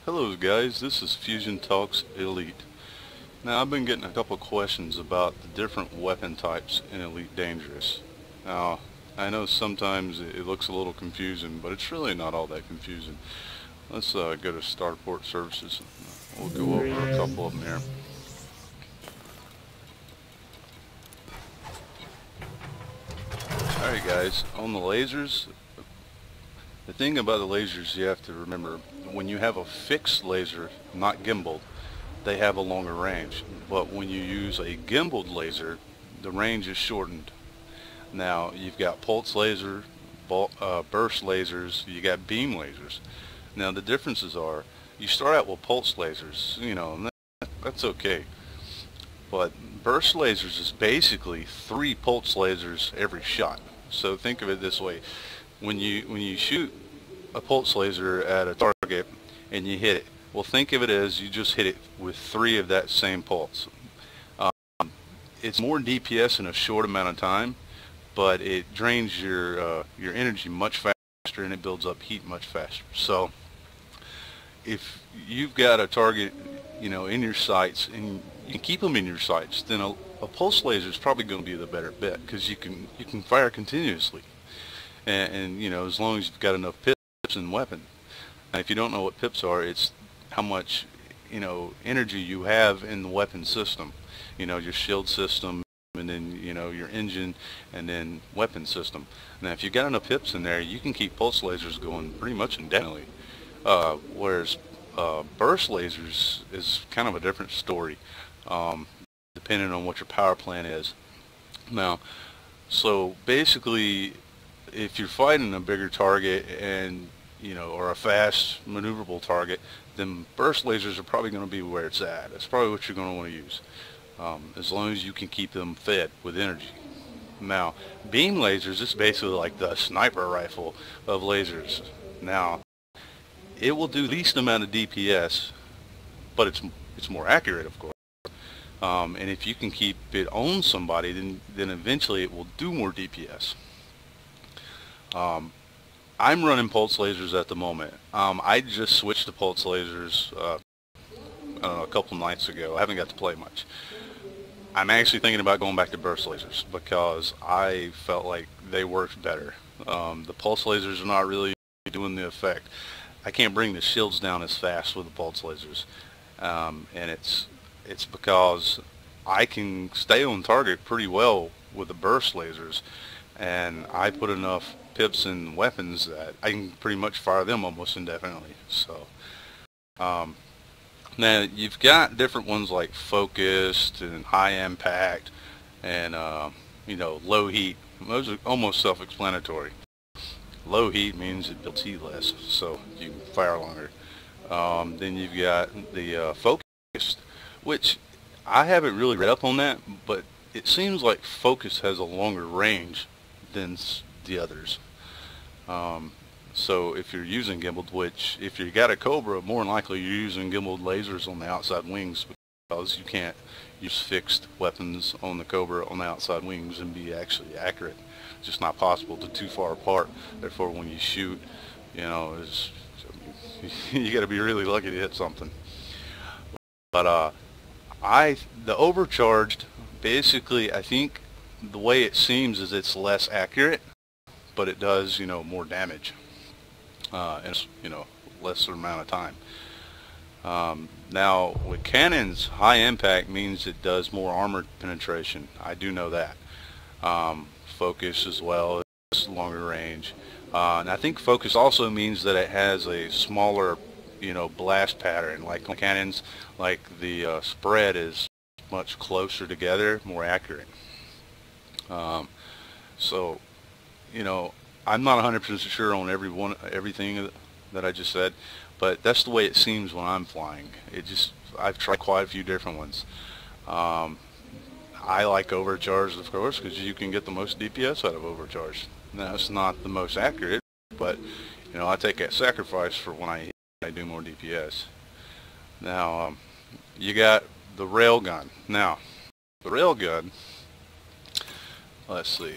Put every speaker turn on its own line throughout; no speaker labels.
Hello guys, this is Fusion Talks Elite. Now I've been getting a couple questions about the different weapon types in Elite Dangerous. Now I know sometimes it looks a little confusing, but it's really not all that confusing. Let's go to Starport Services. We'll go over a couple of them here. Alright guys, on the lasers, the thing about the lasers you have to remember, when you have a fixed laser, not gimbaled, they have a longer range. But when you use a gimbaled laser, the range is shortened. Now you've got pulse laser, burst lasers, you got beam lasers. Now the differences are, you start out with pulse lasers, and that's okay. But burst lasers is basically 3 pulse lasers every shot. So think of it this way: when you shoot a pulse laser at a target and you hit it, well, think of it as you just hit it with 3 of that same pulse. It's more DPS in a short amount of time, but it drains your energy much faster and it builds up heat much faster. So if you've got a target, in your sights, and you can keep them in your sights, then a pulse laser is probably going to be the better bet, because you can fire continuously, and as long as you've got enough pips in the weapon. Now, if you don't know what pips are, it's how much energy you have in the weapon system. Your shield system, and then your engine, and then weapon system. Now if you've got enough pips in there, you can keep pulse lasers going pretty much indefinitely. Whereas burst lasers is kind of a different story, depending on what your power plant is. Now, so basically, if you're fighting a bigger target and or a fast maneuverable target, then burst lasers are probably going to be where it's at. That's probably what you're going to want to use, as long as you can keep them fed with energy. Now, beam lasers is basically like the sniper rifle of lasers. Now, it will do the least amount of DPS, but it's more accurate, of course. And if you can keep it on somebody, then eventually it will do more DPS. I'm running pulse lasers at the moment. I just switched to pulse lasers I don't know, a couple nights ago. I haven't got to play much. I'm actually thinking about going back to burst lasers because I felt like they worked better. The pulse lasers are not really doing the effect. I can't bring the shields down as fast with the pulse lasers, and it's because I can stay on target pretty well with the burst lasers, and I put enough pips in weapons that I can pretty much fire them almost indefinitely. So now you've got different ones like focused and high impact and low heat. Those are almost self-explanatory. Low heat means it builds heat less, so you can fire longer. Then you've got the focused, which I haven't really read up on that, but it seems like focus has a longer range than the others. So if you're using gimbaled, which if you got a Cobra, more than likely you're using gimbaled lasers on the outside wings, because you can't use fixed weapons on the Cobra on the outside wings and be actually accurate. It's just not possible. They're too far apart. Therefore, when you shoot, you got to be really lucky to hit something. But the overcharged, basically, I think the way it seems is it's less accurate, but it does more damage in lesser amount of time. Now with cannons, high impact means it does more armor penetration. I do know that. Focus as well is longer range, and I think focus also means that it has a smaller blast pattern. Like on cannons, like the spread is much closer together, more accurate. So I'm not 100% sure on everything that I just said, but that's the way it seems when I'm flying. I've tried quite a few different ones. I like overcharged, of course, because you can get the most DPS out of overcharged. Now, it's not the most accurate, but I take that sacrifice for when I do more DPS. Now, you got the railgun. Now, the railgun, let's see.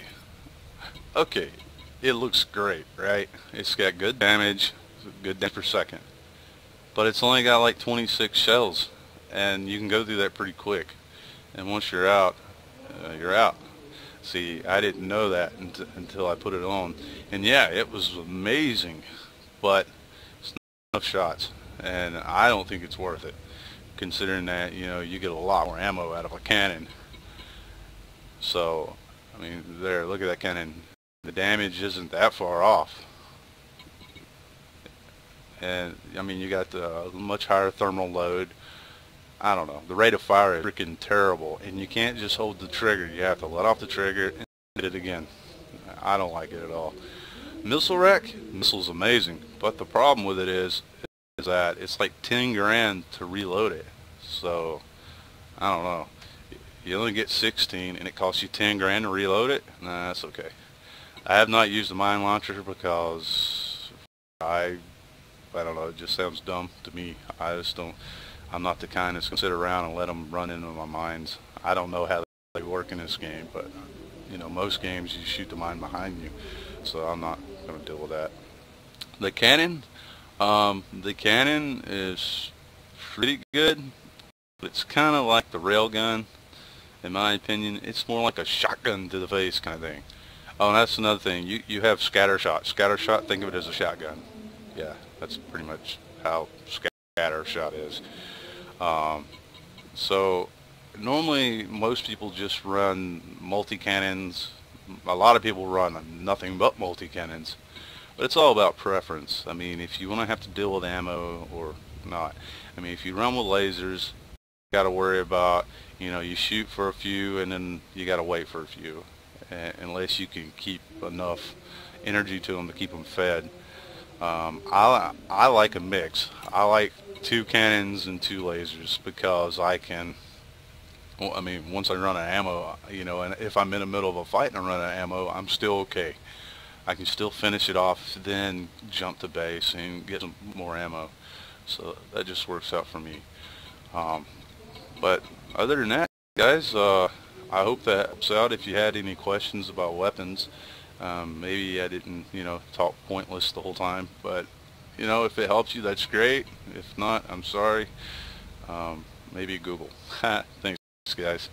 Okay, it looks great, right? It's got good damage per second. but it's only got like 26 shells, and you can go through that pretty quick. And once you're out, you're out. See, I didn't know that until I put it on, and yeah, it was amazing, but it's not enough shots, and I don't think it's worth it, considering that, you know, you get a lot more ammo out of a cannon. So, I mean, there, look at that cannon. The damage isn't that far off. And, I mean, you got the much higher thermal load. I don't know. The rate of fire is freaking terrible. And you can't just hold the trigger. You have to let off the trigger and hit it again. I don't like it at all. Missile Rack, missile's amazing. But the problem with it is that it's like 10 grand to reload it. So, I don't know. You only get 16 and it costs you 10 grand to reload it? Nah, that's okay. I have not used the mine launcher because I don't know, it just sounds dumb to me. I'm not the kind that's going to sit around and let them run into my mines. I don't know how they work in this game, but you know, most games you shoot the mine behind you, so I'm not going to deal with that. The cannon is pretty good, but it's kind of like the railgun. In my opinion, it's more like a shotgun to the face kind of thing. Oh, and that's another thing. You have scatter shot. Scatter shot, think of it as a shotgun. Yeah, that's pretty much how scatter shot is. So normally most people just run multi-cannons. A lot of people run nothing but multi-cannons. But it's all about preference. I mean, if you want to have to deal with ammo or not. I mean, if you run with lasers, you got to worry about, you know, you shoot for a few and then you got to wait for a few, unless you can keep enough energy to them to keep them fed. I like a mix. I like 2 cannons and 2 lasers because I can, well, I mean, once I run out of ammo, you know, and if I'm in the middle of a fight and I run out of ammo, I'm still okay. I can still finish it off, then jump to base and get some more ammo. So that just works out for me. But other than that, guys, I hope that helps out. If you had any questions about weapons, maybe I didn't, you know, talk pointless the whole time, but you know, if it helps you, that's great. If not, I'm sorry. Maybe Google. Thanks, guys.